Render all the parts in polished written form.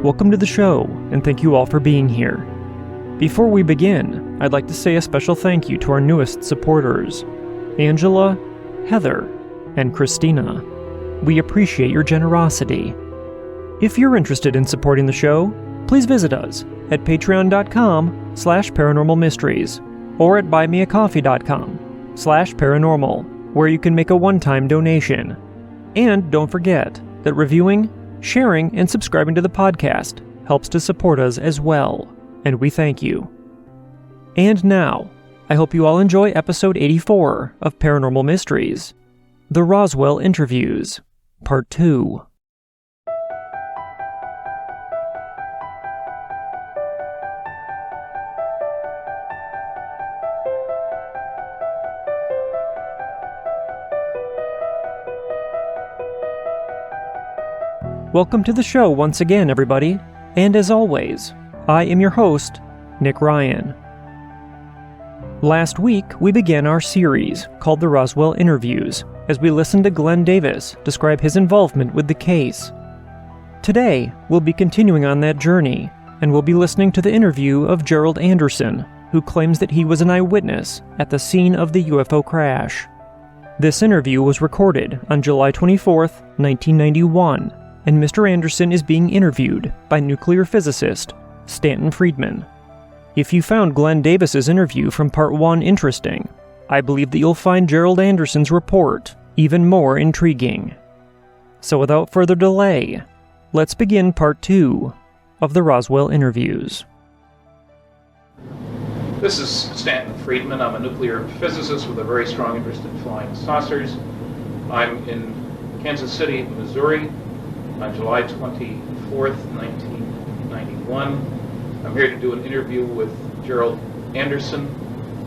Welcome to the show, and thank you all for being here. Before we begin, I'd like to say a special thank you to our newest supporters, Angela, Heather, and Christina. We appreciate your generosity. If you're interested in supporting the show, please visit us at patreon.com/paranormalmysteries or at buymeacoffee.com/paranormal, where you can make a one-time donation. And don't forget that reviewing, sharing, and subscribing to the podcast helps to support us as well, and we thank you. And now, I hope you all enjoy episode 84 of Paranormal Mysteries, The Roswell Interviews, Part 2. Welcome to the show once again, everybody, and as always, I am your host, Nick Ryan. Last week, we began our series called The Roswell Interviews, as we listened to Glenn Davis describe his involvement with the case. Today, we'll be continuing on that journey, and we'll be listening to the interview of Gerald Anderson, who claims that he was an eyewitness at the scene of the UFO crash. This interview was recorded on July 24th, 1991, and Mr. Anderson is being interviewed by nuclear physicist Stanton Friedman. If you found Glenn Davis's interview from Part 1 interesting, I believe that you'll find Gerald Anderson's report even more intriguing. So without further delay, let's begin Part 2 of the Roswell Interviews. This is Stanton Friedman. I'm a nuclear physicist with a very strong interest in flying saucers. I'm in Kansas City, Missouri, on July 24th, 1991. I'm here to do an interview with Gerald Anderson,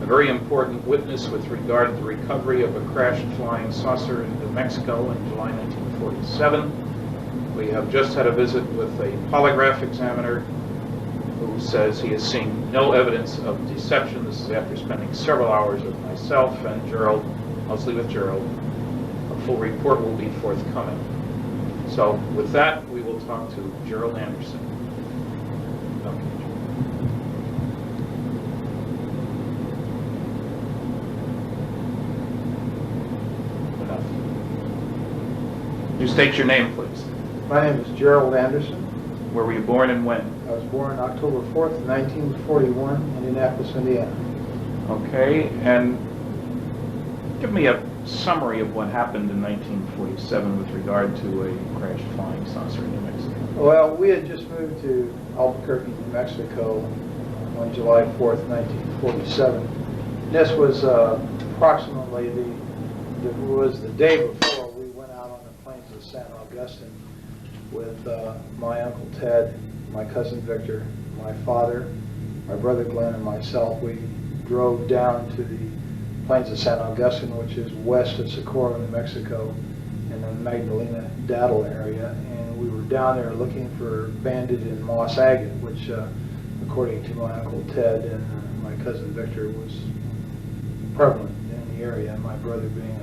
a very important witness with regard to the recovery of a crashed flying saucer in New Mexico in July 1947. We have just had a visit with a polygraph examiner who says he has seen no evidence of deception. This is after spending several hours with myself and Gerald, mostly with Gerald. A full report will be forthcoming. So with that, we will talk to Gerald Anderson. Okay. Enough. You state your name, please. My name is Gerald Anderson. Where were you born and when? I was born October 4th, 1941, in Indianapolis, Indiana. Okay, and give me a summary of what happened in 1947 with regard to a crashed flying saucer in New Mexico. Well, we had just moved to Albuquerque, New Mexico on July 4th, 1947. This was approximately the day before we went out on the plains of San Augustine with my Uncle Ted, my cousin Victor, my father, my brother Glenn, and myself. We drove down to the plains of San Augustine, which is west of Socorro, New Mexico, in the Magdalena-Daddle area, and we were down there looking for banded and moss agate, which, according to my Uncle Ted and my cousin Victor, was prevalent in the area. My brother, being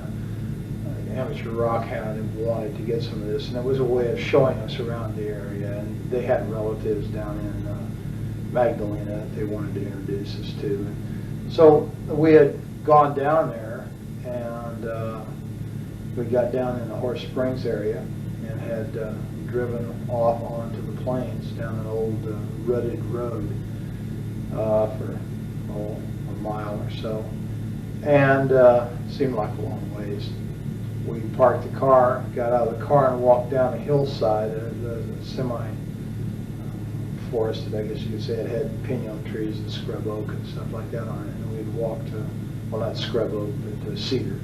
an amateur rock hound, wanted to get some of this, and it was a way of showing us around the area, and they had relatives down in Magdalena that they wanted to introduce us to. And so we had gone down there, and we got down in the Horse Springs area and had driven off onto the plains down an old rutted road for a mile or so, and seemed like a long ways. We parked the car, got out of the car, and walked down a hillside, a semi-forested, I guess you could say. It had pinon trees and scrub oak and stuff like that on it, and we'd walked to, well, not scrub oak, but cedar,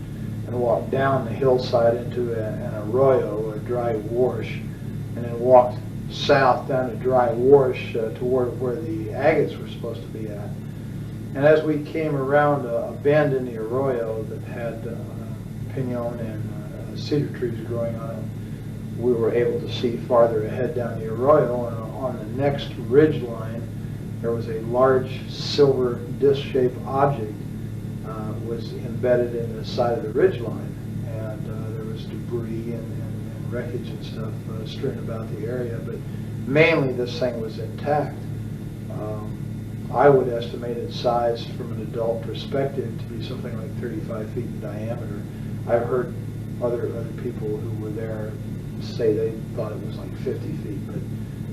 and walked down the hillside into an arroyo, a dry wash, and then walked south down a dry wash toward where the agates were supposed to be at. And as we came around a bend in the arroyo that had pinon and cedar trees growing on it, we were able to see farther ahead down the arroyo, and on the next ridge line there was a large silver disc-shaped object was embedded in the side of the ridge line, and there was debris and wreckage and stuff strewn about the area, but mainly this thing was intact. I would estimate its size from an adult perspective to be something like 35 feet in diameter. I've heard other people who were there say they thought it was like 50 feet, but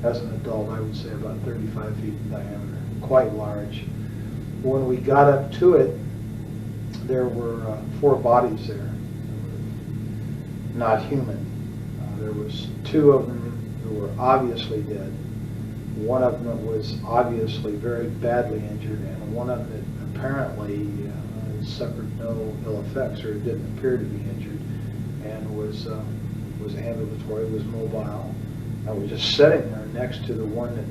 as an adult I would say about 35 feet in diameter, quite large. When we got up to it, there were 4 bodies there, not human. There was 2 of them who were obviously dead. One of them was obviously very badly injured, and one of them apparently suffered no ill effects, or didn't appear to be injured, and was ambulatory, was mobile. I was just sitting there next to the one that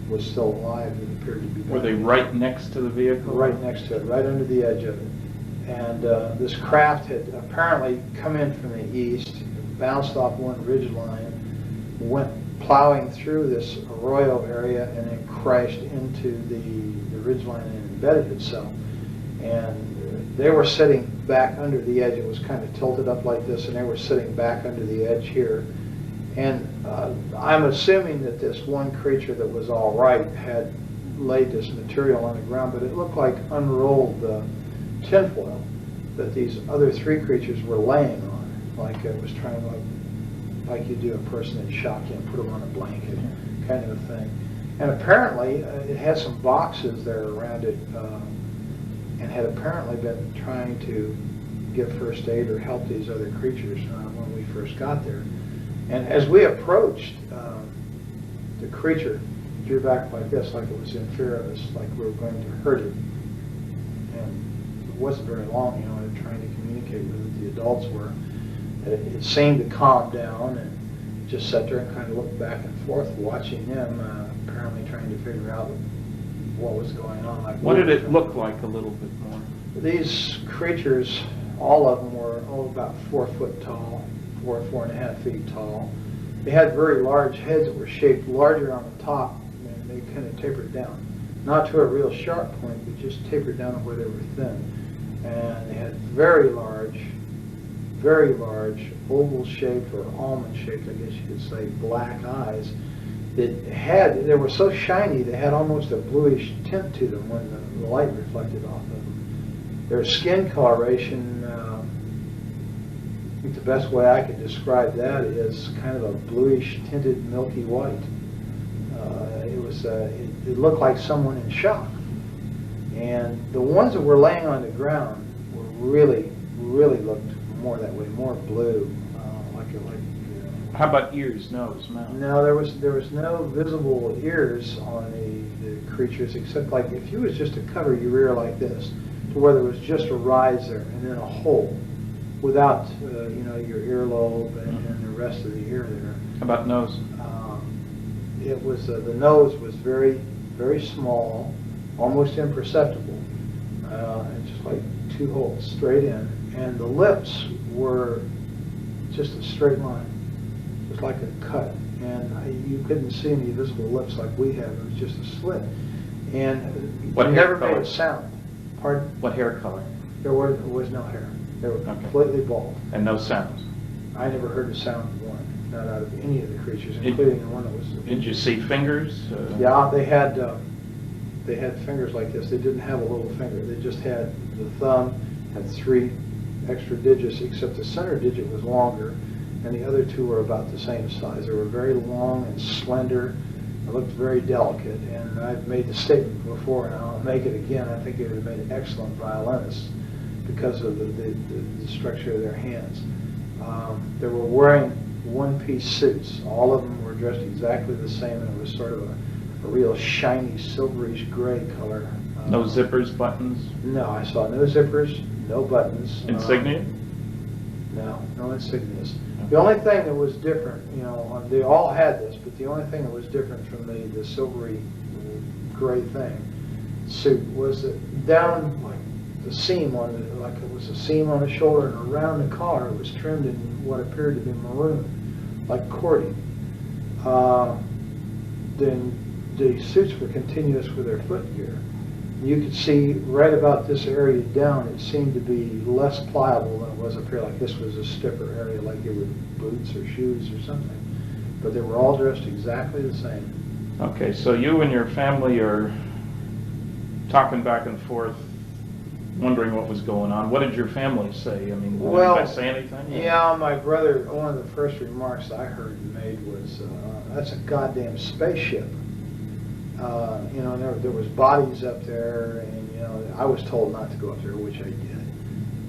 was still alive and appeared to be dead. Were they right next to the vehicle? Right next to it, right under the edge of it. And this craft had apparently come in from the east, bounced off one ridge line, went plowing through this arroyo area, and then crashed into the ridge line and embedded itself. And they were sitting back under the edge. It was kind of tilted up like this, and they were sitting back under the edge here. And I'm assuming that this one creature that was all right had laid this material on the ground, but it looked like unrolled tinfoil that these other 3 creatures were laying on, like it was trying like you do a person in shock, you put them on a blanket, kind of a thing. And apparently it had some boxes there around it, and had apparently been trying to give first aid or help these other creatures when we first got there. And as we approached, the creature drew back like this, like it was in fear of us, like we were going to hurt it. And it wasn't very long, trying to communicate with it. The adults were. It seemed to calm down, and just sat there and kind of looked back and forth, watching them, apparently trying to figure out what was going on. Like, what did it look like a little bit more? These creatures, all of them were about 4 foot tall, 4.5 feet tall. They had very large heads that were shaped larger on the top, and they kind of tapered down. Not to a real sharp point, but just tapered down to where they were thin. And they had very large, oval-shaped or almond-shaped, I guess you could say, black eyes. They were so shiny, they had almost a bluish tint to them when the light reflected off of them. Their skin coloration, I think the best way I could describe that is kind of a bluish tinted milky white. It looked like someone in shock. And the ones that were laying on the ground were really looked more that way, more blue, How about ears, nose, mouth? No, there was no visible ears on the creatures, except like if you was just to cover your ear like this, to where there was just a rise there and then a hole, without your earlobe and the rest of the ear there. How about nose? It was the nose was very small, almost imperceptible, and just like 2 holes straight in. And the lips were just a straight line. It was like a cut. And you couldn't see any visible lips like we have. It was just a slit. And What it hair never made color? a sound. Pardon? What hair color? There was no hair. They were completely bald. And no sounds? I never heard a sound of one, not out of any of the creatures, including the one that was... Did you see fingers? Yeah, they had fingers like this. They didn't have a little finger. They just had the thumb, had 3 extra digits, except the center digit was longer, and the other 2 were about the same size. They were very long and slender. They looked very delicate, and I've made the statement before, and I'll make it again. I think they would have made excellent violinists because of the structure of their hands. They were wearing one-piece suits. All of them were dressed exactly the same, and it was sort of a real shiny, silverish gray color. No zippers, buttons? No, I saw no zippers, no buttons. Insignia? No insignias. The only thing that was different, they all had this, but the only thing that was different from the silvery gray suit was that down like the seam like it was a seam on the shoulder, and around the collar it was trimmed in what appeared to be maroon, like cording. Then the suits were continuous with their footgear. You could see right about this area down, it seemed to be less pliable than it was up here, like this was a stiffer area, like it were boots or shoes or something. but they were all dressed exactly the same. Okay, so you and your family are talking back and forth, wondering what was going on. What did your family say? I mean, Well, did they say anything? Yeah, my brother, one of the first remarks I heard made was, that's a goddamn spaceship. You know, there was bodies up there, and, you know, I was told not to go up there, which I did.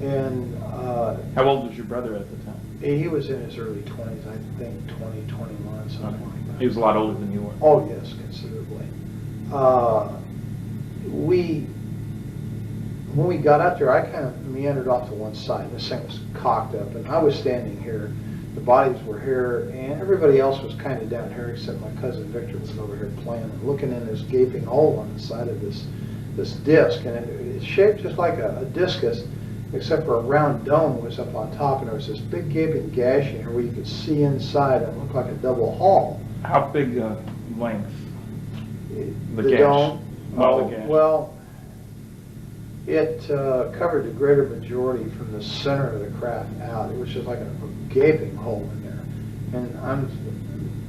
And How old was your brother at the time? he was in his early 20s, I think 20, 21, something like that. He was a lot older than you were. Oh, yes, considerably. When we got up there, I kind of meandered off to one side. This thing was cocked up, and I was standing here. The bodies were here, and everybody else was kind of down here, except my cousin Victor was over here playing and looking in this gaping hole on the side of this disc, and it's shaped just like a discus, except for a round dome was up on top, and there was this big gaping gash in here where you could see inside, and it looked like a double hall. How big length? The gash. dome? Oh, the gash. Well, it covered the greater majority from the center of the craft out. It was just like a gaping hole in there. And I'm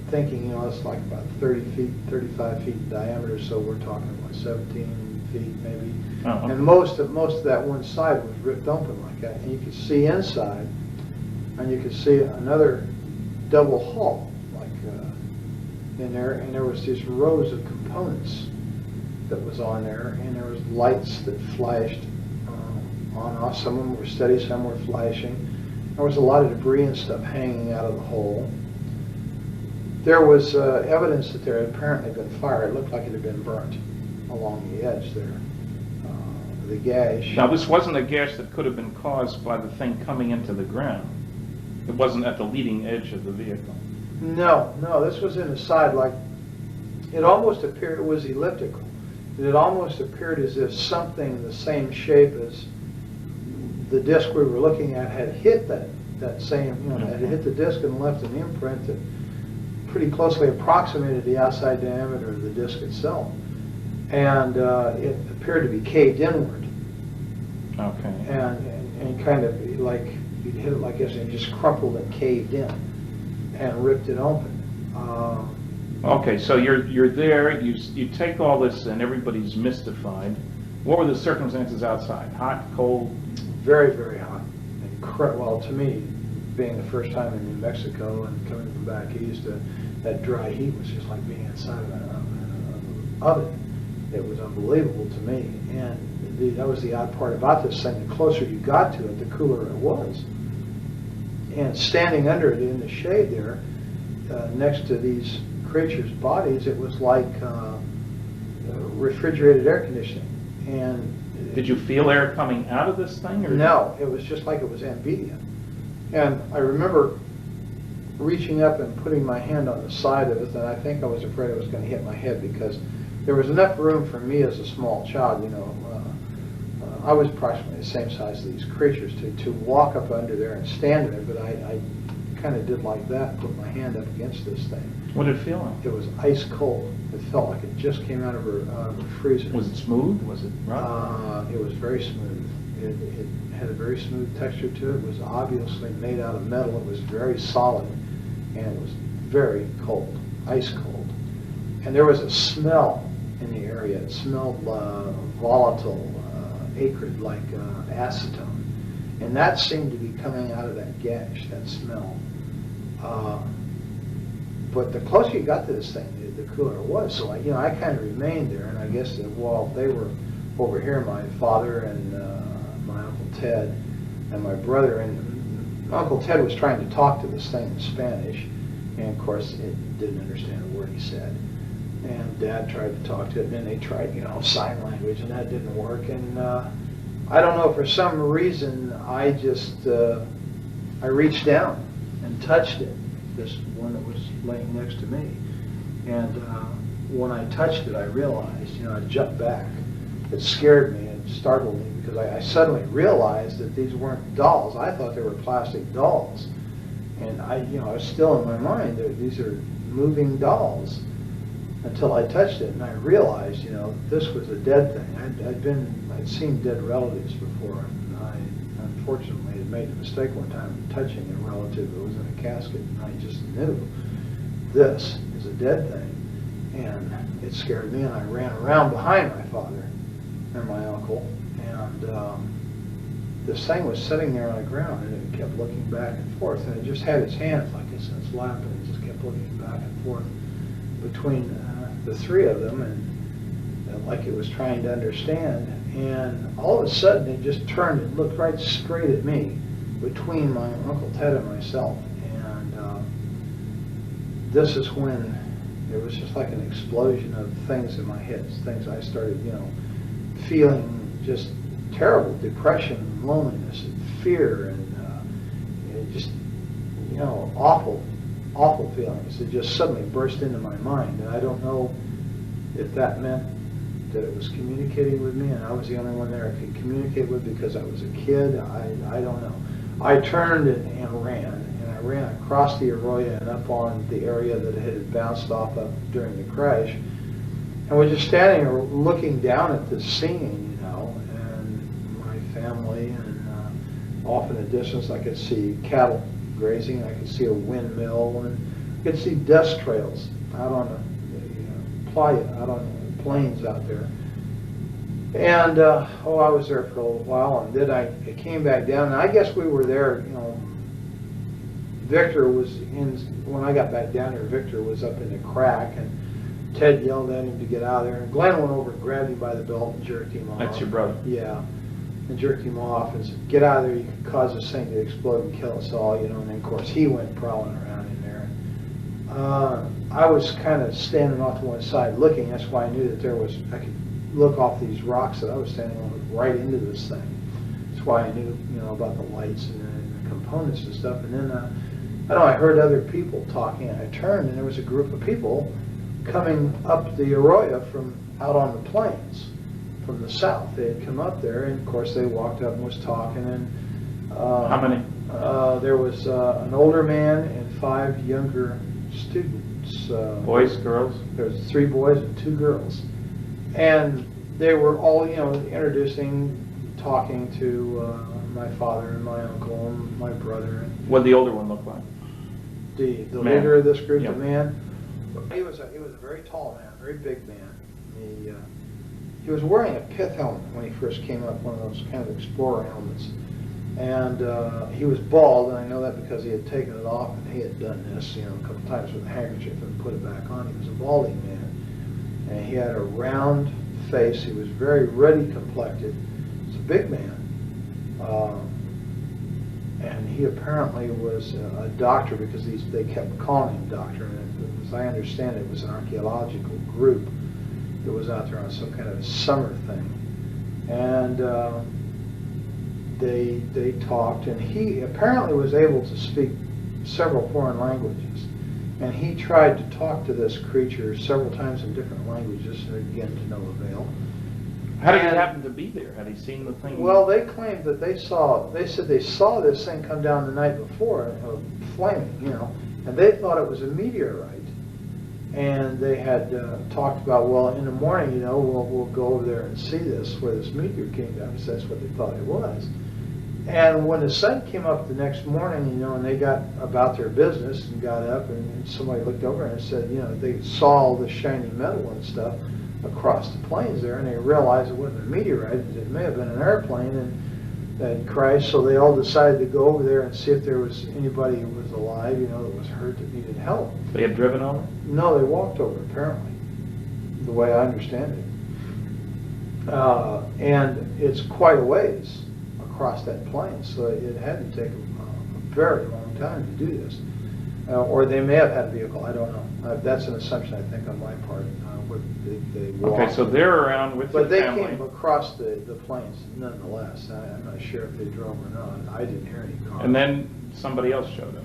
thinking, you know, it's like about 30 feet, 35 feet in diameter, so we're talking about 17 feet maybe. Uh-huh. And most of that one side was ripped open like that. And you could see inside, and you could see another double hull like in there, and there was these rows of components that was on there, and there was lights that flashed on and off. Some of them were steady, some were flashing. There was a lot of debris and stuff hanging out of the hole. There was evidence that there had apparently been fire. It looked like it had been burnt along the edge there. The gash. Now, this wasn't a gash that could have been caused by the thing coming into the ground. It wasn't at the leading edge of the vehicle. No, this was in the side, like, it almost appeared, it was elliptical. It almost appeared as if something the same shape as the disc we were looking at had hit that same, you know, had hit the disc and left an imprint that pretty closely approximated the outside diameter of the disc itself. And it appeared to be caved inward. Okay. And kind of like, you'd hit it like this and it just crumpled and caved in and ripped it open. Okay, so you're there, you take all this and everybody's mystified. What were the circumstances outside? Hot, cold? Very, very hot. Well, to me, being the first time in New Mexico and coming from back east, that dry heat was just like being inside of an oven. It was unbelievable to me. And that was the odd part about this thing. The closer you got to it, the cooler it was. And standing under it in the shade there, next to these creatures' bodies, it was like refrigerated air conditioning. And did you feel air coming out of this thing? Or no, it was just like it was ambient. And I remember reaching up and putting my hand on the side of it, and I think I was afraid it was going to hit my head because there was enough room for me as a small child, you know, I was approximately the same size as these creatures to walk up under there and stand there, but I kind of did like that, put my hand up against this thing. What did it feel like? It was ice cold. It felt like it just came out of a freezer. Was it smooth? Was it rough? It was very smooth. It had a very smooth texture to it. It was obviously made out of metal. It was very solid, and it was very cold, ice cold. And there was a smell in the area. It smelled volatile, acrid, like acetone. And that seemed to be coming out of that gash, that smell. But the closer you got to this thing, the cooler it was. So, I kind of remained there, and I guess that while they were over here, my father and my Uncle Ted and my brother, and Uncle Ted was trying to talk to this thing in Spanish, and of course it didn't understand a word he said. And Dad tried to talk to it, and then they tried, sign language, and that didn't work. And I don't know, for some reason, I just, I reached down and touched it, this one that was laying next to me. And when I touched it, I realized, I jumped back. It scared me and startled me because I suddenly realized that these weren't dolls. I thought they were plastic dolls. And I was still in my mind, these are moving dolls. Until I touched it, and I realized, this was a dead thing. I'd seen dead relatives before, and I unfortunately had made the mistake one time of touching a relative that was in a casket, and I just knew. this is a dead thing. And it scared me, and I ran around behind my father and my uncle, and this thing was sitting there on the ground, and it kept looking back and forth, and it just had its hands like it's in its lap, and it just kept looking back and forth between the three of them, and like it was trying to understand. And all of a sudden it just turned and looked right straight at me between my Uncle Ted and myself. And this is when it was just like an explosion of things in my head, things I started, feeling just terrible depression and loneliness and fear and just, awful feelings. It just suddenly burst into my mind, and I don't know if that meant that it was communicating with me and I was the only one there I could communicate with because I was a kid. I don't know. I turned and ran, and I ran across the arroyo and up on the area that it had bounced off of during the crash, and we're just standing there looking down at this scene, and my family, and off in the distance I could see cattle grazing, I could see a windmill, and I could see dust trails out on the playa, out on the plains out there. And I was there for a little while, and then I came back down, and I guess we were there, Victor was in, when I got back down here, Victor was up in the crack, and Ted yelled at him to get out of there, and Glenn went over and grabbed him by the belt and jerked him off. That's your brother? Yeah, and jerked him off and said, get out of there, you could cause this thing to explode and kill us all, and then of course he went prowling around in there. I was kind of standing off to one side looking. That's why I knew that I could look off these rocks that I was standing on right into this thing. That's why I knew, about the lights and the components and stuff. And then, I heard other people talking, and I turned, and there was a group of people coming up the arroyo from out on the plains from the south. They had come up there, and of course they walked up and was talking. And how many? There was an older man and 5 younger students. Boys, girls? There was 3 boys and 2 girls, and they were all, introducing, talking to my father and my uncle and my brother. What did the older one look like? The Man. leader of this group, Yeah. the man, he was a very tall man, very big man. He was wearing a pith helmet when he first came up, one of those kind of explorer helmets. And he was bald, and I know that because he had taken it off, and he had done this, a couple times with a handkerchief and put it back on. He was a balding man, and he had a round face. He was very ruddy complected. He's a big man, and he apparently was a doctor because they kept calling him doctor. And as I understand it, was an archaeological group that was out there on some kind of a summer thing, and they talked, and he apparently was able to speak several foreign languages, and he tried to talk to this creature several times in different languages, and again to no avail. How did he happen to be there? Had he seen the thing? Well, they claimed that they said they saw this thing come down the night before, flaming, and they thought it was a meteorite. And they had talked about, well, in the morning, we'll go over there and see this, where this meteor came down, because that's what they thought it was. And when the sun came up the next morning, and they got about their business and got up, and somebody looked over and said, they saw all the shiny metal and stuff across the plains there, and they realized it wasn't a meteorite, it may have been an airplane, and that crashed. So they all decided to go over there and see if there was anybody who was alive, that was hurt, that needed help. They had driven over? No, they walked over, apparently, the way I understand it. And it's quite a ways across that plain, so it had to take a very long time to do this. Or they may have had a vehicle, I don't know. That's an assumption, I think, on my part. They walked. Okay, so they're around with your But they family. came across the plains nonetheless. I'm not sure if they drove or not. I didn't hear any cars. And then somebody else showed up.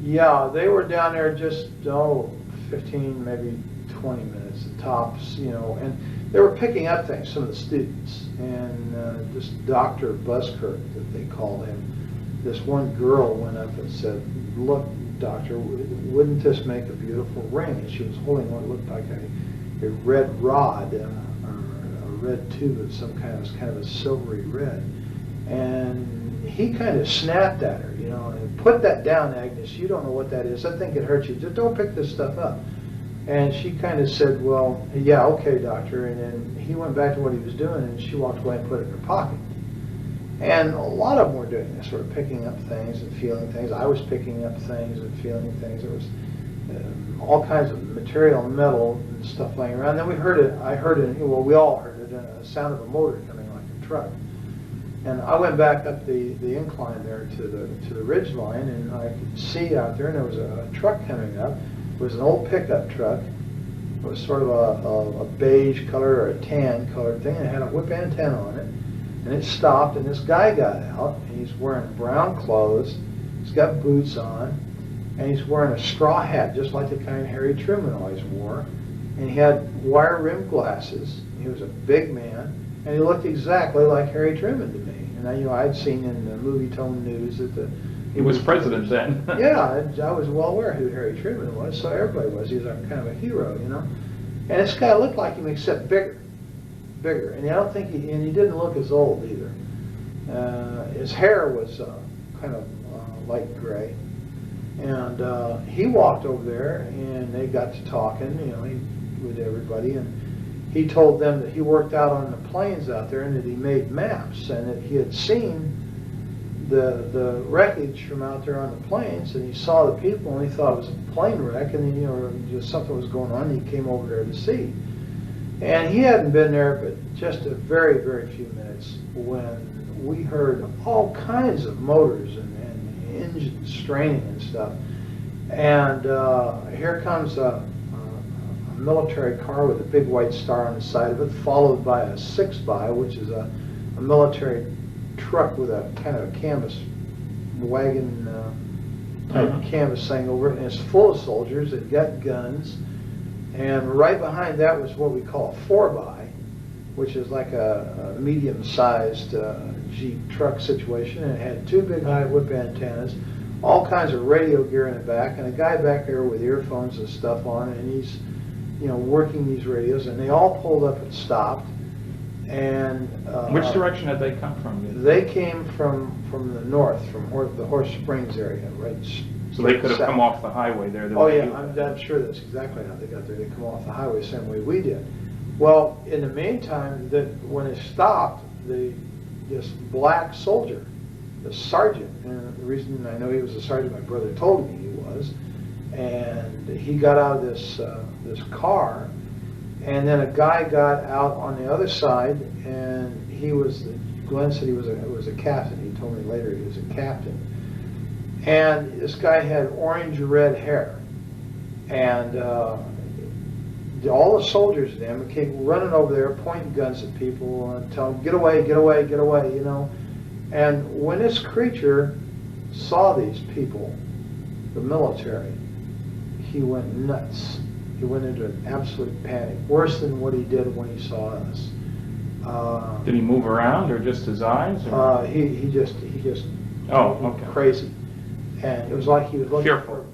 Yeah, they were down there just, 15, maybe 20 minutes at tops, and they were picking up things, some of the students. And this Dr. Buskirk, that they called him, this one girl went up and said, look, doctor, wouldn't this make a beautiful ring? And she was holding what looked like a red rod, or a red tube of some kind. It was kind of a silvery red. And he kind of snapped at her, you know, and put that down, Agnes. You don't know what that is. I think it hurts you. Just don't pick this stuff up. And she kind of said, well, yeah, okay, doctor. And then he went back to what he was doing, and she walked away and put it in her pocket. And a lot of them were doing this, sort of picking up things and feeling things. I was picking up things and feeling things. There was all kinds of material, metal, and stuff laying around. Then we heard it. I heard it. Well, we all heard it. A sound of a motor coming like a truck. And I went back up the incline there to the ridge line, and I could see out there, and there was a truck coming up. It was an old pickup truck. It was sort of a beige color or a tan colored thing, and it had a whip antenna on it. And it stopped, and this guy got out, and he's wearing brown clothes. He's got boots on, and he's wearing a straw hat, just like the kind Harry Truman always wore. And he had wire-rimmed glasses. He was a big man, and he looked exactly like Harry Truman to me. And I'd seen in the movie tone news that he was president then. Yeah, I was well aware who Harry Truman was, so everybody was. He was kind of a hero, you know. And this guy looked like him, except bigger. And I don't think he didn't look as old either. His hair was kind of light gray. And he walked over there, and they got to talking, you know, with everybody. And he told them that he worked out on the plains out there, and that he made maps, and that he had seen the wreckage from out there on the plains, and he saw the people, and he thought it was a plane wreck, and then, you know, just something was going on, and he came over there to see. And he hadn't been there but just a very, very few minutes when we heard all kinds of motors and engines straining and stuff. And here comes a military car with a big white star on the side of it, followed by a 6x, which is a military truck with a kind of a canvas wagon type canvas thing over it, and it's full of soldiers. They've got guns. And right behind that was what we call a 4x, which is like a medium-sized Jeep truck situation, and it had two big high whip antennas, all kinds of radio gear in the back, and a guy back there with earphones and stuff on, and he's, you know, working these radios, and they all pulled up and stopped. And which direction had they come from? They came from the north, from the Horse Springs area, right? So they could have come off the highway there. Oh yeah, I'm sure that's exactly how they got there. They come off the highway the same way we did. Well, in the meantime, when it stopped, this black soldier, the sergeant, and the reason I know he was a sergeant, my brother told me he was, and he got out of this car, and then a guy got out on the other side, and Glenn said he was a captain. He told me later he was a captain. And this guy had orange-red hair, and all the soldiers then came running over there, pointing guns at people, and telling them, "Get away, get away, get away!" You know. And when this creature saw these people, the military, he went nuts. He went into an absolute panic, worse than what he did when he saw us. Did he move around, or just his eyes? Or? He just oh, okay. Crazy. And it was like he was looking fearful.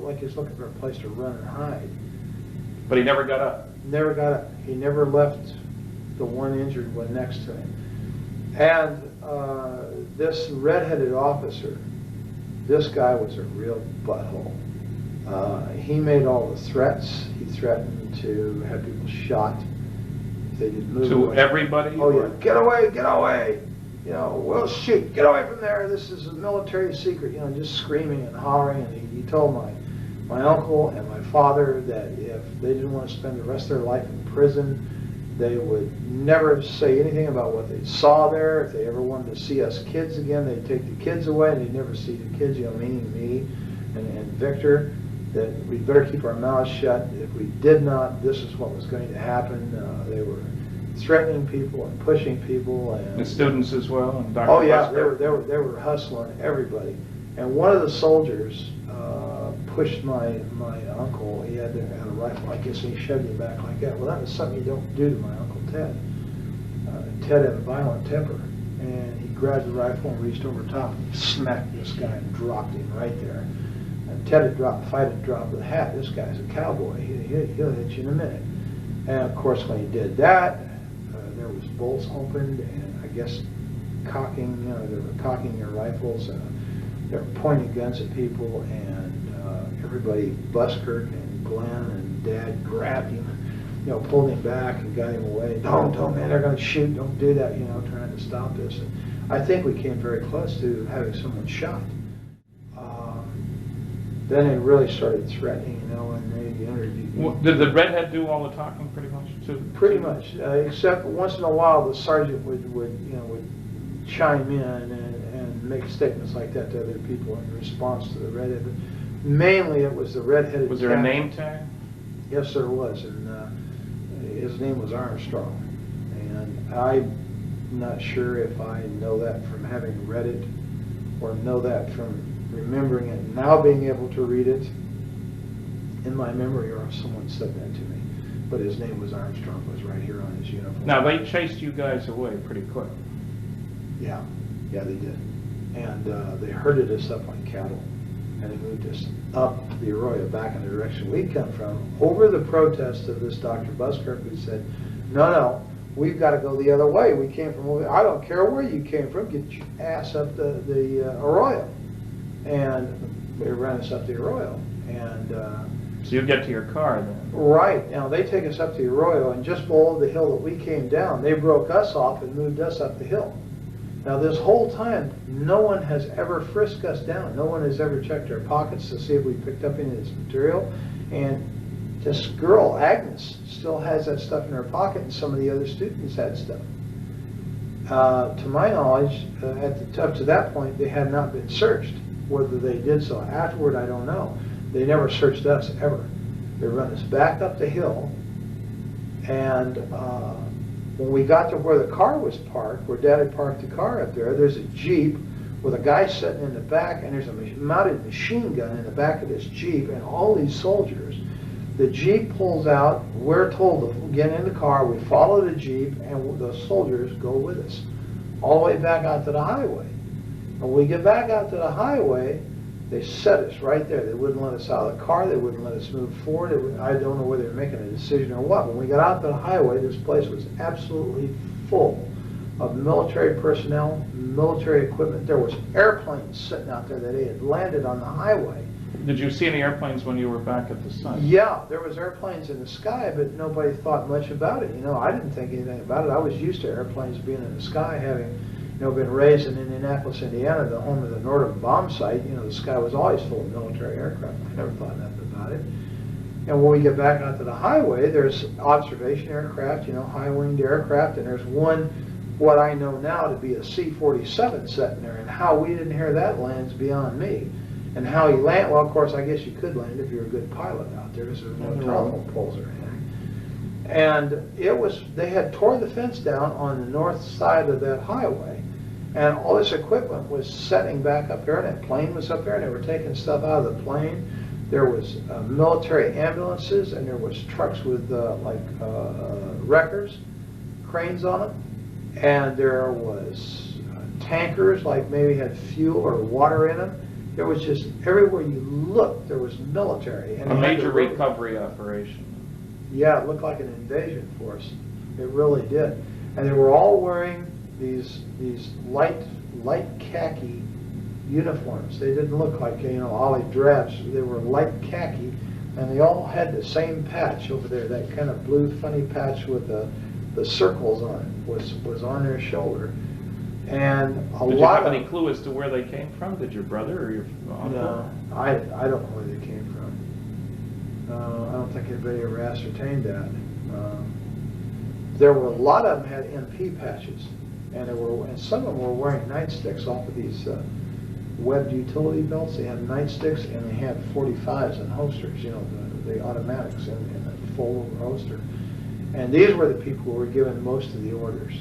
like he was looking for a place to run and hide. But he never got up. Never got up. He never left the one injured one next to him. And this red-headed officer, this guy was a real butthole. He made all the threats. He threatened to have people shot if they didn't move to away. Everybody? Oh yeah, get away, get away! You know, we'll shoot, get away from there, this is a military secret, you know, just screaming and hollering. And he told my uncle and my father that if they didn't want to spend the rest of their life in prison, they would never say anything about what they saw there. If they ever wanted to see us kids again, they'd take the kids away, and they'd never see the kids, you know, meaning me and Victor, that we'd better keep our mouths shut. If we did not, this is what was going to happen. They were threatening people and pushing people, and the students as well, and Dr. Oh yeah, Busker. they were hustling everybody. And one of the soldiers pushed my uncle. He had a rifle like this, and he shoved him back like that. Well, that was something you don't do to my Uncle Ted. Ted had a violent temper, and he grabbed the rifle and reached over top and smacked this guy and dropped him right there. And Ted had dropped, fight had dropped with a hat. This guy's a cowboy. He'll hit you in a minute. And of course, when he did that, there was bolts opened, and I guess cocking, they were cocking their rifles, they were pointing guns at people, and everybody, Buskirk and Glenn and Dad grabbed him, pulled him back and got him away. Don't, man, they're going to shoot, don't do that, trying to stop this. And I think we came very close to having someone shot. Then they really started threatening, and they interviewed me. Did the redhead do all the talking pretty much too? Pretty much, except once in a while the sergeant would chime in and make statements like that to other people in response to the redhead. But mainly it was the redheaded. Was there a name tag? Yes, there was, and his name was Armstrong. And I'm not sure if I know that from having read it or know that from remembering it, now being able to read it in my memory, or if someone said that to me. But his name was Armstrong, was right here on his uniform. Now, they chased you guys away pretty quick. Yeah, they did. And they herded us up like cattle, and they moved us up the Arroyo back in the direction we come from, over the protest of this Dr. Buskirk, who said, no, we've got to go the other way. We came from over there. I don't care where you came from, get your ass up the Arroyo. And they ran us up the Arroyo. And so you get to your car then? Right. Now, they take us up the Arroyo, and just below the hill that we came down, they broke us off and moved us up the hill. Now, this whole time, no one has ever frisked us down. No one has ever checked our pockets to see if we picked up any of this material. And this girl, Agnes, still has that stuff in her pocket, and some of the other students had stuff. To my knowledge, up to that point, they had not been searched. Whether they did so afterward, I don't know. They never searched us, ever. They run us back up the hill, and when we got to where the car was parked, where Dad had parked the car up there, there's a Jeep with a guy sitting in the back, and there's a mounted machine gun in the back of this Jeep, and all these soldiers. The Jeep pulls out, we're told to get in the car, we follow the Jeep, and the soldiers go with us, all the way back out to the highway. When we get back out to the highway, they set us right there. They wouldn't let us out of the car. They wouldn't let us move forward. I don't know whether they were making a decision or what. When we got out to the highway, this place was absolutely full of military personnel, military equipment. There was airplanes sitting out there that they had landed on the highway. Did you see any airplanes when you were back at the site? Yeah, there was airplanes in the sky, but nobody thought much about it. I didn't think anything about it. I was used to airplanes being in the sky, having been raised in Indianapolis, Indiana, the home of the Northern bomb site. The sky was always full of military aircraft. I never thought nothing about it. And when we get back onto the highway, there's observation aircraft, high-winged aircraft, and there's one, what I know now to be a C-47 sitting there, and how we didn't hear that land's beyond me. And how he landed, well, of course, I guess you could land if you're a good pilot out there, because there was no telephone poles or anything. And they had tore the fence down on the north side of that highway, and all this equipment was setting back up there, and that plane was up there, and they were taking stuff out of the plane. There was military ambulances, and there was trucks with wreckers, cranes on them, and there was tankers, like maybe had fuel or water in them. There was just, everywhere you looked, there was military. And a major recovery operation. Yeah, it looked like an invasion force. It really did. And they were all wearing these light khaki uniforms. They didn't look like, olive drabs. They were light khaki, and they all had the same patch over there, that kind of blue funny patch with the circles on it was on their shoulder. And Did you have any clue as to where they came from? Did your brother or your uncle? No, I don't know where they came from. I don't think anybody ever ascertained that. There were a lot of them had MP patches, and some of them were wearing nightsticks off of these webbed utility belts. They had nightsticks, and they had 45s and holsters, the automatics in a full holster. And these were the people who were given most of the orders.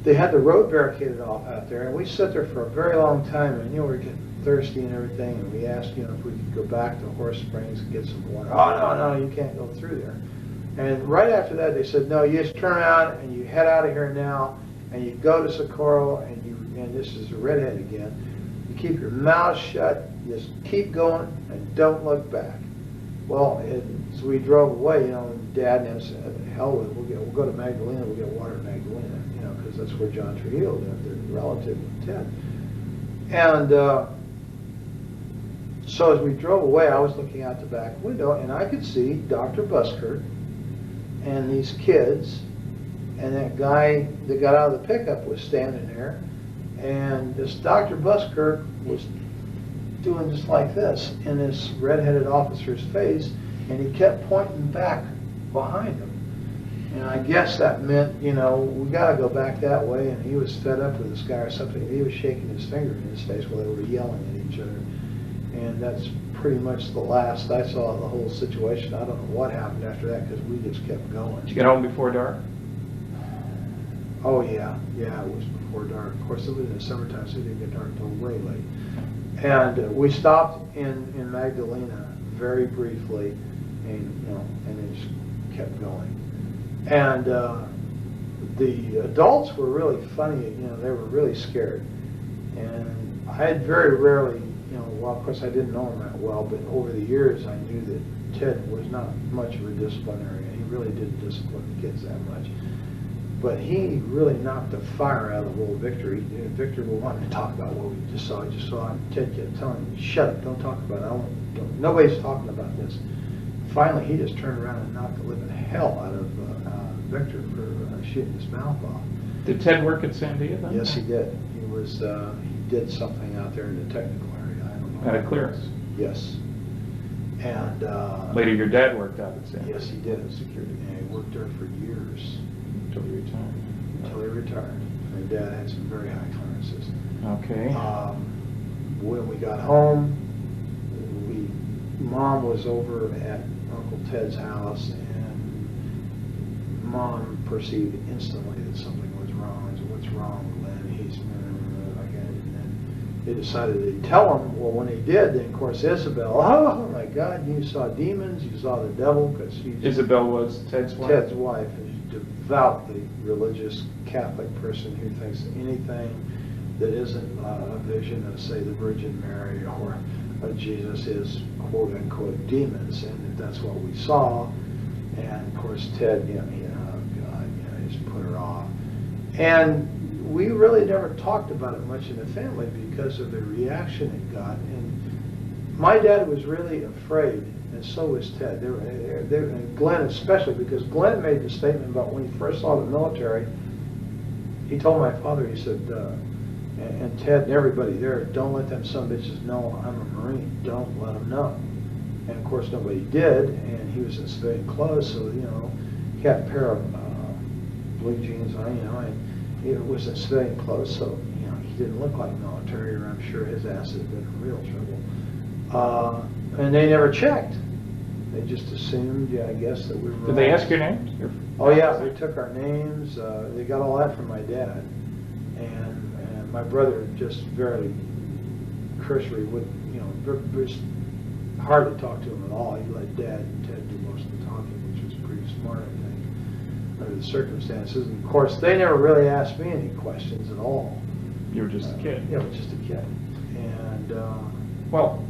They had the road barricaded off out there, and we sat there for a very long time, and we were getting thirsty and everything, and we asked, if we could go back to Horse Springs and get some water. Oh, no, you can't go through there. And right after that, they said, no, you just turn around and you head out of here now, and you go to Socorro, and this is a redhead again, you keep your mouth shut, just keep going, and don't look back. Well, as we drove away, and Dad and him said, hell with it, we'll go to Magdalena, we'll get water in Magdalena, because that's where John Trujillo lived, the relative of Ted. And so as we drove away, I was looking out the back window, and I could see Dr. Buskirk and these kids, and that guy that got out of the pickup was standing there, and this Dr. Buskirk was doing just like this in this redheaded officer's face, and he kept pointing back behind him. And I guess that meant, we got to go back that way, and he was fed up with this guy or something. He was shaking his finger in his face while they were yelling at each other. And that's pretty much the last I saw of the whole situation. I don't know what happened after that, because we just kept going. Did you get home before dark? Oh, yeah, it was before dark. Of course, it was in the summertime, so it didn't get dark until way late. And we stopped in Magdalena very briefly, and then just kept going. And the adults were really funny. They were really scared. And I had very rarely, well, of course, I didn't know him that well, but over the years, I knew that Ted was not much of a disciplinarian. He really didn't discipline the kids that much. But he really knocked the fire out of old Victor. Victor wanted to talk about what we just saw. He just saw Ted kept telling him, "Shut up! Don't talk about it. Nobody's talking about this." Finally, he just turned around and knocked the living hell out of Victor for shooting his mouth off. Did Ted work at Sandia then? Yes, he did. He did something out there in the technical area. I don't know. Had a clearance? Yes. And later, your dad worked out at Sandia? Yes, he did. Security. And he worked there for years. Until he retired? Until he retired. My dad had some very high clearances. Okay. When we got home, Mom was over at Uncle Ted's house, and Mom perceived instantly that something was wrong. I said, "What's wrong, Glenn?" He's again, and then they decided to tell him. Well, when they did, then of course Isabel, "Oh my God, you saw demons, you saw the devil," because she's Isabel was Ted's wife? Ted's wife, and she's a devoutly religious Catholic person who thinks anything that isn't a vision of, say, the Virgin Mary or Jesus is quote unquote demons, and that's what we saw. And of course Ted, he just put her off. And we really never talked about it much in the family because of the reaction it got. And my dad was really afraid, and so was Ted. And Glenn especially, because Glenn made the statement about when he first saw the military. He told my father, he said, and Ted and everybody there, "Don't let them son of bitches know I'm a Marine. Don't let them know." And of course nobody did, and he was in civilian clothes, so he had a pair of blue jeans on, and he was in civilian clothes, so he didn't look like military, or I'm sure his ass had been in real trouble. And they never checked. They just assumed, I guess, that we were. Did they ask your names? Oh yeah, they took our names. They got all that from my dad, and my brother just very cursory would, just hardly talk to him at all. He let Dad and Ted do most of the talking, which was pretty smart, I think, under the circumstances. And of course, they never really asked me any questions at all. You were just a kid. Yeah, I was just a kid. And well,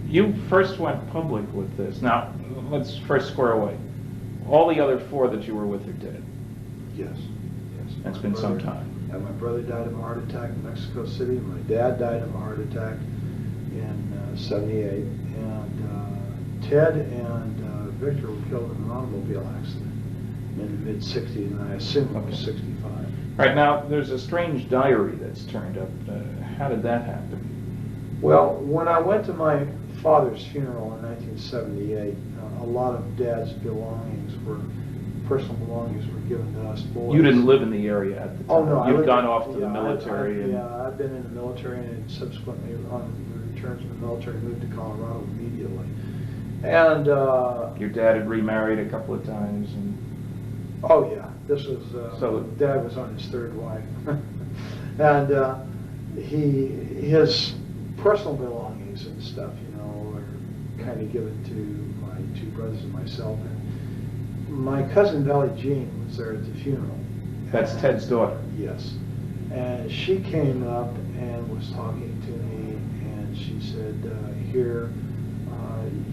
you first went public with this. Now, let's first square away. All the other four that you were with are dead. Yes. It's been some time. And my brother died of a heart attack in Mexico City. My dad died of a heart attack in '78. And Ted and Victor were killed in an automobile accident in the mid-'60s, and I assume it was '65. All right, now, there's a strange diary that's turned up. How did that happen? Well, when I went to my father's funeral in 1978, a lot of Dad's personal belongings were given to us boys. You didn't live in the area at the time. Oh, no. You'd gone off to the military. I've been in the military, and subsequently, on return from the military, moved to Colorado immediately. And your dad had remarried a couple of times. Oh, yeah. This was, so Dad was on his third wife. And his personal belongings and stuff, were kind of given to my two brothers and myself. And my cousin Valley Jean was there at the funeral. That's Ted's daughter? Yes. And she came up and was talking to me, and she said, "Here,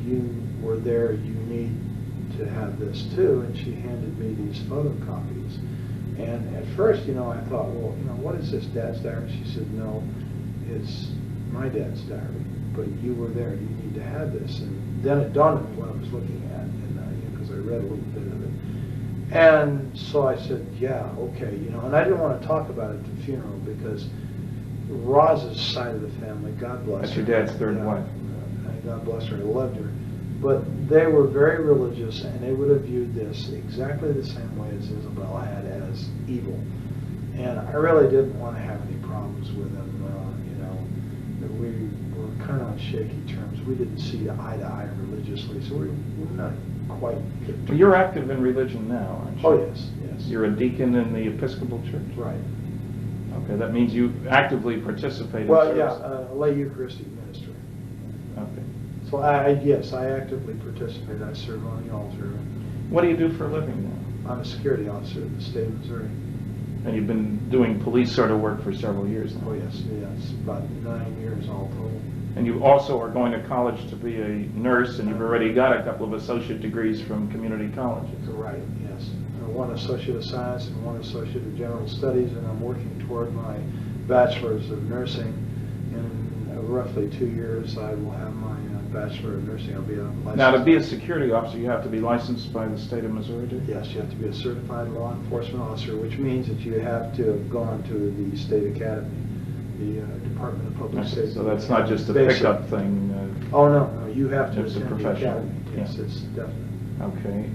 you were there, you need to have this too." And she handed me these photocopies. And at first, I thought, well, what is this, Dad's diary? She said, no, it's my dad's diary, but you were there, you need to have this. And then it dawned on me what I was looking at, and because I read a little bit of it. And so I said, yeah, okay, and I didn't want to talk about it at the funeral because Roz's side of the family, God bless her. That's your dad's third wife. God bless her, I loved her. But they were very religious, and they would have viewed this exactly the same way as Isabel had, as evil. And I really didn't want to have any problems with them. We were kind of on shaky terms. We didn't see eye to eye religiously, so we're not quite good. Well, you're active in religion now, aren't you? Oh, yes, yes. You're a deacon in the Episcopal Church? Right. Okay, that means you actively participate in Well, service. yeah, lay Eucharistic ministry. Okay. So yes, I actively participate. I serve on the altar. What do you do for a living now? I'm a security officer in the state of Missouri. And you've been doing police sort of work for several years now. Oh, yes, about 9 years all total. And you also are going to college to be a nurse, and you've already got a couple of associate degrees from community colleges. Right, yes. One Associate of Science and one Associate of General Studies, and I'm working toward my Bachelor's of Nursing. In roughly 2 years, I will have my Bachelor of Nursing. I'll be a licensed. Now, to be a security officer, you have to be licensed by the state of Missouri, do you? Yes, you have to be a certified law enforcement officer, which means that you have to have gone to the state academy, the Department of Public Okay, Safety. so that's not just a Basic. pickup thing. Oh, no, you have to It's a attend the professional, academy. Yes, yeah. it's definite. Okay.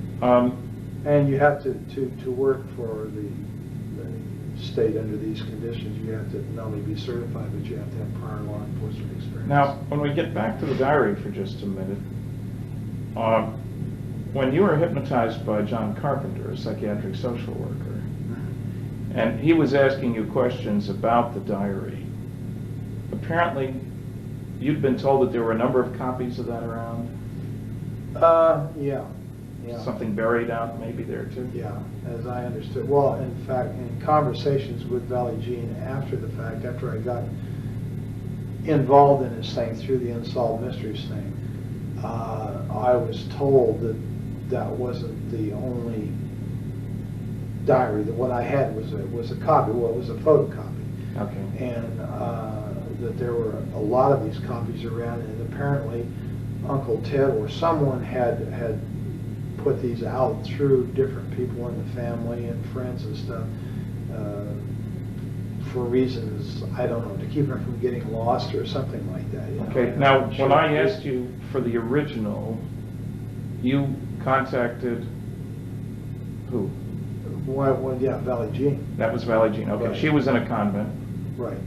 And you have to work for the state under these conditions. You have to not only be certified, but you have to have prior law enforcement experience. Now, when we get back to the diary for just a minute, when you were hypnotized by John Carpenter, a psychiatric social worker, and he was asking you questions about the diary, apparently you'd been told that there were a number of copies of that around? Yeah. Something buried out maybe there too? Yeah, as I understood. Well, in fact, in conversations with Valley Jean after the fact, after I got involved in this thing through the Unsolved Mysteries thing, I was told that that wasn't the only diary. That what I had was a copy. Well, it was a photocopy. Okay. And that there were a lot of these copies around, and apparently Uncle Ted or someone had put these out through different people in the family and friends and stuff for reasons, I don't know, to keep them from getting lost or something like that. Okay, now when I asked you for the original, you contacted who? Well, yeah, Valley Jean. That was Valley Jean. Okay, Right. She was in a convent. Right.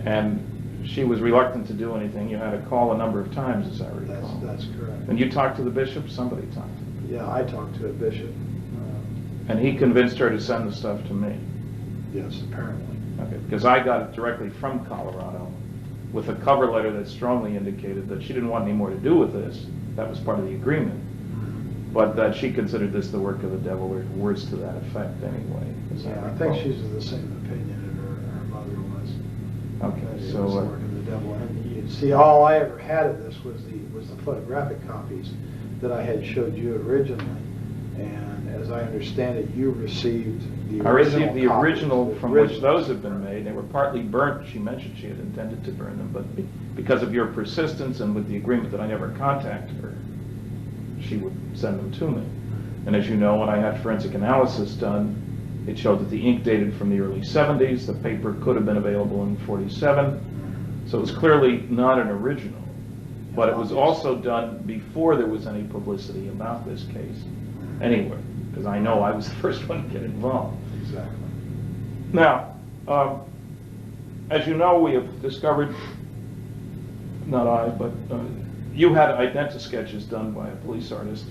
And she was reluctant to do anything. You had to call a number of times, as I recall. That's correct. And you talked to the bishop? Somebody talked. Yeah, I talked to a bishop. And he convinced her to send the stuff to me. Yes, apparently. Okay, because I got it directly from Colorado with a cover letter that strongly indicated that she didn't want any more to do with this. That was part of the agreement. But that she considered this the work of the devil, or words to that effect anyway. Yeah, I think she's of the same opinion that her mother was. Okay, That it so was the work of the devil. And you see, all I ever had of this was the photographic copies that I had showed you originally. And as I understand it, you received the original. I received the copies, original the from which originals. those had been made. They were partly burnt. She mentioned she had intended to burn them, but because of your persistence and with the agreement that I never contacted her, she would send them to me. And as you know, when I had forensic analysis done, it showed that the ink dated from the early 70s. The paper could have been available in 47. So it was clearly not an original. But it was also done before there was any publicity about this case anywhere, because I know I was the first one to get involved. Exactly. Now, as you know, we have discovered, not I, but you had identi-sketches done by a police artist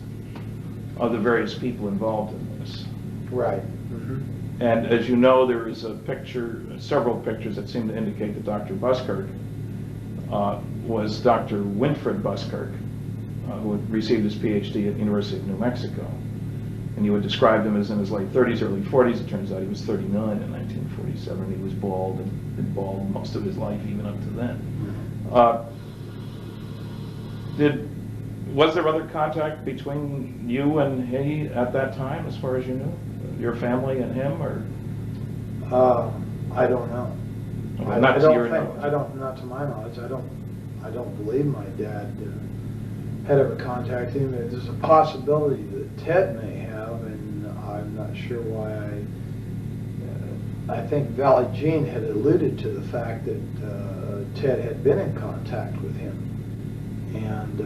of the various people involved in this. Right. And as you know, there is a picture, several pictures that seem to indicate that Dr. Buskirk was Dr. Winfred Buskirk, who had received his PhD at the University of New Mexico. And you would describe him as in his late 30s, early 40s. It turns out he was 39 in 1947. He was bald and been bald most of his life, even up to then. Was there other contact between you and he at that time, as far as you knew? your family and him, or? I don't know. Well, not to your knowledge. Not to my knowledge. I don't believe my dad had ever contacted him. There's a possibility that Ted may have, and I'm not sure why. I think Valley Gene had alluded to the fact that Ted had been in contact with him, and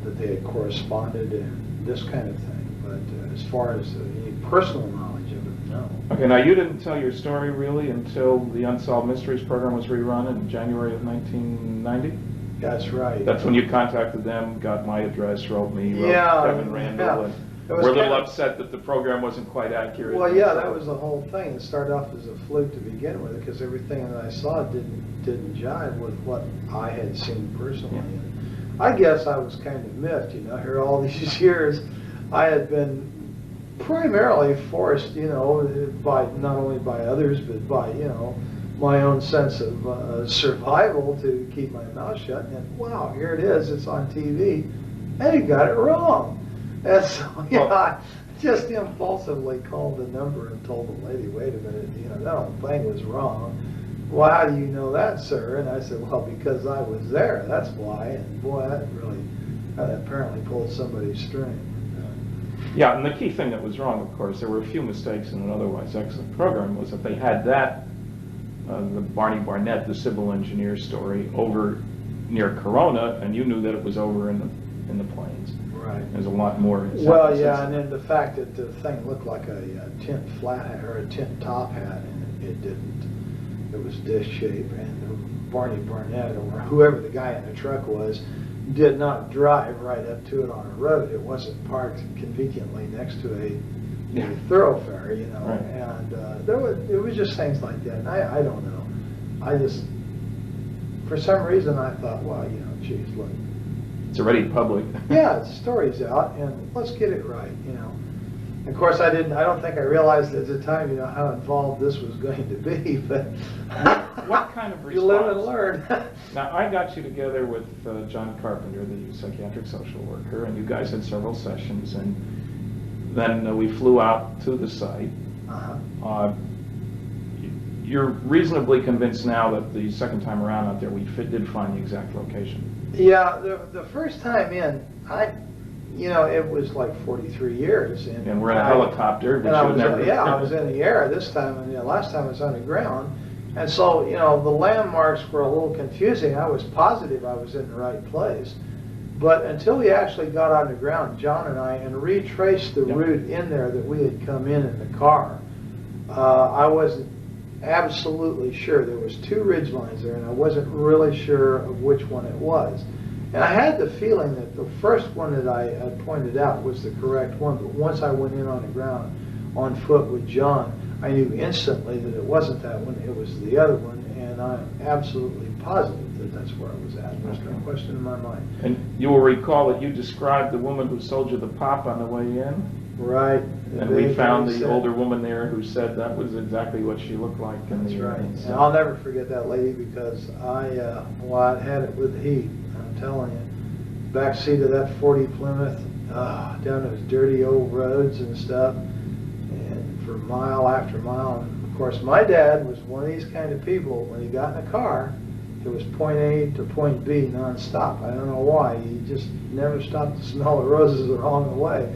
that they had corresponded and this kind of thing. But as far as any personal knowledge of it, no. Okay, now you didn't tell your story really until the Unsolved Mysteries program was rerun in January of 1990? That's right. That's when you contacted them, got my address, wrote me, wrote Kevin Randall, and we're a little upset that the program wasn't quite accurate. Well, yeah, that was the whole thing. It started off as a fluke to begin with, because everything that I saw didn't jive with what I had seen personally. Yeah. And I guess I was kind of miffed, here all these years. I had been primarily forced, by not only by others, but by, my own sense of survival to keep my mouth shut. And wow, here it is, it's on TV, and he got it wrong. And so, I just impulsively called the number and told the lady, wait a minute, that whole thing was wrong. Well, how do you know that, sir? And I said, well, because I was there, that's why. And boy, that apparently pulled somebody's string. Yeah, and the key thing that was wrong, of course, there were a few mistakes in an otherwise excellent program, was that they had that, the Barney Barnett, the civil engineer story, over near Corona, and you knew that it was over in the plains. Right. There's a lot more. Well, yeah, and then the fact that the thing looked like a tent flat hat or a tent top hat, and it didn't. It was disc shape, and Barney Barnett, or whoever the guy in the truck was, did not drive right up to it on a road. It wasn't parked conveniently next to a thoroughfare, Right. and it was just things like that. And I don't know. I just, for some reason, I thought, well, geez, look. It's already public. Yeah, the story's out, and let's get it right, Of course, I don't think I realized at the time, how involved this was going to be, but what kind of response? You live and learn. Now, I got you together with John Carpenter, the psychiatric social worker, and you guys had several sessions, and then we flew out to the site. Uh-huh. You're reasonably convinced now that the second time around out there, we did find the exact location. Yeah, the first time in, it was like 43 years. And we're in a helicopter, which you never... I was in the air this time, and last time I was on the ground. And so, the landmarks were a little confusing. I was positive I was in the right place. But until we actually got on the ground, John and I, and retraced the route in there that we had come in the car, I wasn't absolutely sure. There was two ridge lines there, and I wasn't really sure of which one it was. And I had the feeling that the first one that I had pointed out was the correct one, but once I went in on the ground on foot with John, I knew instantly that it wasn't that one, it was the other one, and I'm absolutely positive that that's where I was at. There's no question in my mind. And you will recall that you described the woman who sold you the pop on the way in? Right. And we found the older woman there who said that was exactly what she looked like. That's right. And I'll never forget that lady, because I had it with the heat. I'm telling you. Back seat of that 40 Plymouth, down those dirty old roads and stuff, and for mile after mile. And of course, my dad was one of these kind of people. When he got in a car, it was point A to point B nonstop. I don't know why. He just never stopped to smell the roses along the way.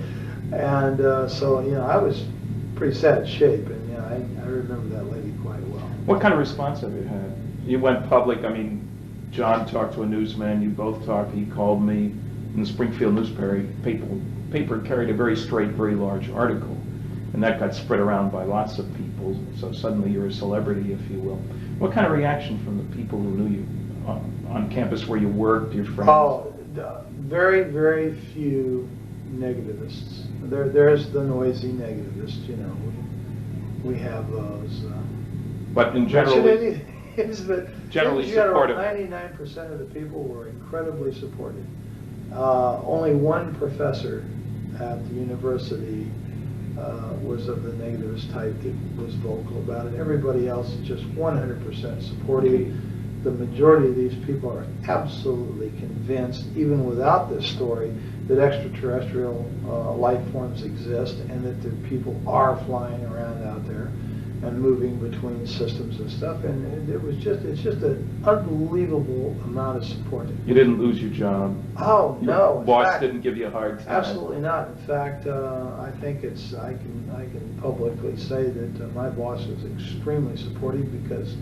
And so, I was pretty sad shape, and I remember that lady quite well. What kind of response have you had? You went public. I mean, John talked to a newsman. You both talked. He called me. In the Springfield newspaper, paper carried a very straight, very large article, and that got spread around by lots of people. So suddenly you're a celebrity, if you will. What kind of reaction from the people who knew you on campus where you worked, your friends? Oh, very, very few negativists. There's the noisy negativists, we have those. But in general, generally supportive. 99% of the people were incredibly supportive. Only one professor at the university was of the negativist type that was vocal about it. Everybody else is just 100% supportive. the majority of these people are absolutely convinced, even without this story, that extraterrestrial life forms exist and that the people are flying around out there and moving between systems and stuff. And it's just an unbelievable amount of support. You didn't lose your job? Oh, no. Your boss didn't give you a hard time? Absolutely not. In fact, I think I can publicly say that my boss is extremely supportive because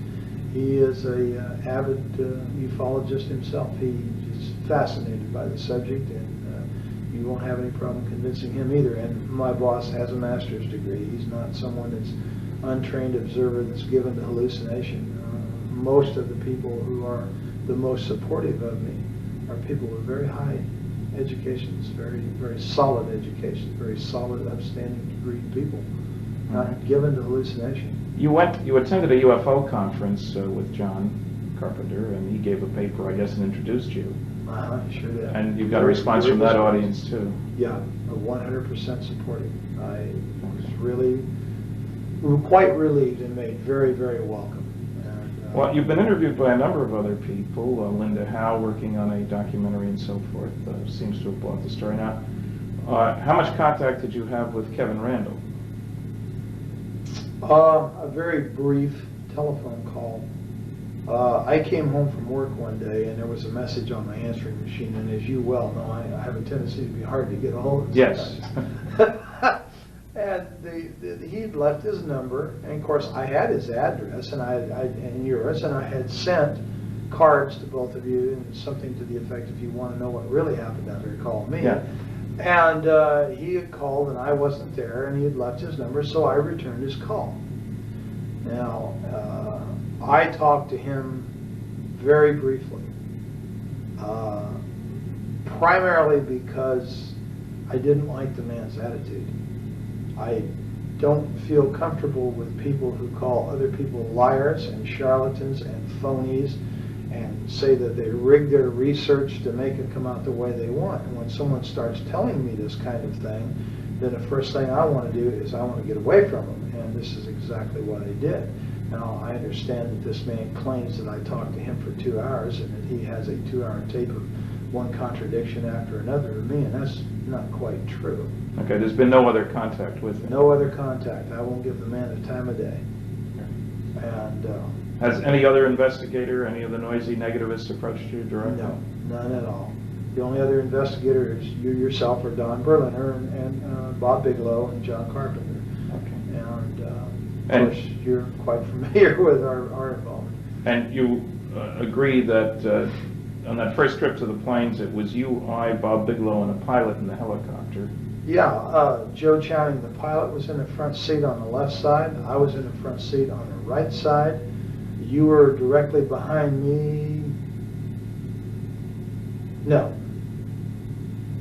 he is a avid ufologist himself. He is fascinated by the subject, and you won't have any problem convincing him either. And my boss has a master's degree. He's not someone that's untrained observer that's given to hallucination. Most of the people who are the most supportive of me are people with very high educations, very, very solid educations, very solid, upstanding degree people, not given to hallucination. You attended a UFO conference with John Carpenter, and he gave a paper, I guess, and introduced you. Sure did. And you got a response from that audience too. Yeah, 100% supportive. I was really quite relieved and made very, very welcome. And, well, you've been interviewed by a number of other people. Linda Howe, working on a documentary and so forth, seems to have bought the story now. How much contact did you have with Kevin Randall? A very brief telephone call. I came home from work one day and there was a message on my answering machine, and as you well know, I have a tendency to be hard to get a hold of. Yes. And he'd left his number, and of course I had his address and yours, and I had sent cards to both of you and something to the effect, if you want to know what really happened out there, call me. Yeah. And he had called and I wasn't there, and he had left his number, so I returned his call. Now, I talked to him very briefly, primarily because I didn't like the man's attitude. I don't feel comfortable with people who call other people liars and charlatans and phonies and say that they rig their research to make it come out the way they want. And when someone starts telling me this kind of thing, then the first thing I want to do is I want to get away from them. And this is exactly what I did. Now, I understand that this man claims that I talked to him for 2 hours and that he has a 2-hour tape of one contradiction after another of me, and that's not quite true. Okay, there's been no other contact with him? No other contact. I won't give the man the time of day. And has any other investigator, any of the noisy negativists approached you directly? No, none at all. The only other investigator is you yourself, or Don Berliner, and Bob Bigelow and John Carpenter. Okay. And of course, you're quite familiar with our involvement. And you agree that on that first trip to the plains, it was you, I, Bob Bigelow, and a pilot in the helicopter? Yeah, Joe Channing, the pilot, was in the front seat on the left side. I was in the front seat on the right side. You were directly behind me. No.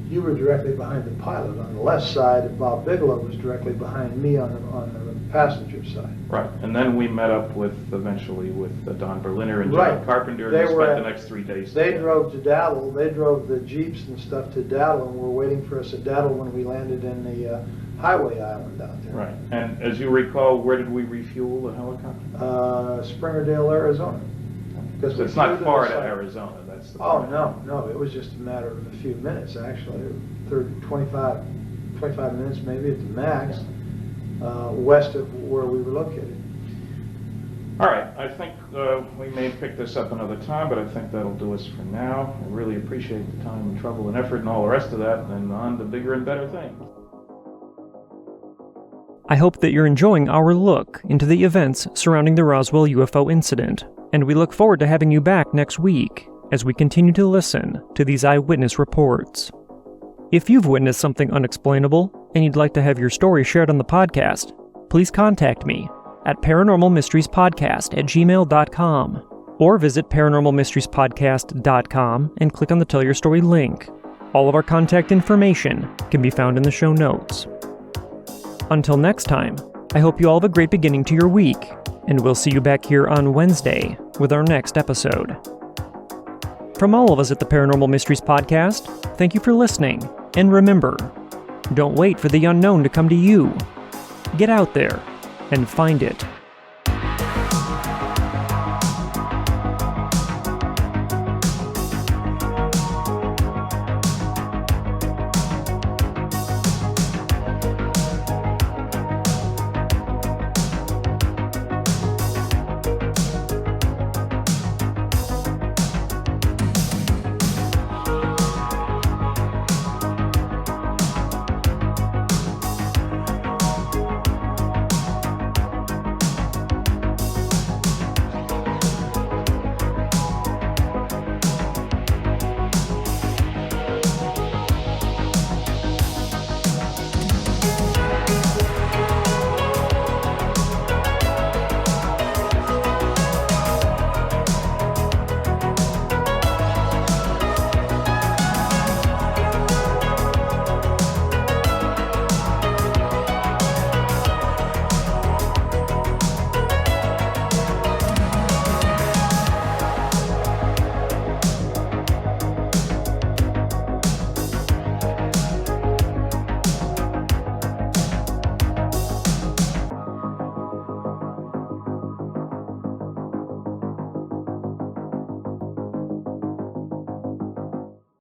You were directly behind the pilot on the left side, and Bob Bigelow was directly behind me on the passenger side. Right, and then we met up eventually with Don Berliner and John Carpenter, and we spent the next 3 days They together. drove to Daddle. They drove the Jeeps and stuff to Daddle, and were waiting for us at Daddle when we landed in the highway island out there. Right, and as you recall, where did we refuel the helicopter? Springerdale, Arizona. So it's not far to Arizona, that's the Oh, point. no, it was just a matter of a few minutes, actually. 25 minutes maybe at the max, west of where we were located. All right, I think we may pick this up another time, but I think that'll do us for now. I really appreciate the time and trouble and effort and all the rest of that, and on to bigger and better things. I hope that you're enjoying our look into the events surrounding the Roswell UFO incident, and we look forward to having you back next week as we continue to listen to these eyewitness reports. If you've witnessed something unexplainable and you'd like to have your story shared on the podcast, please contact me at paranormalmysteriespodcast@gmail.com or visit paranormalmysteriespodcast.com and click on the Tell Your Story link. All of our contact information can be found in the show notes. Until next time, I hope you all have a great beginning to your week, and we'll see you back here on Wednesday with our next episode. From all of us at the Paranormal Mysteries Podcast, thank you for listening, and remember, don't wait for the unknown to come to you. Get out there and find it.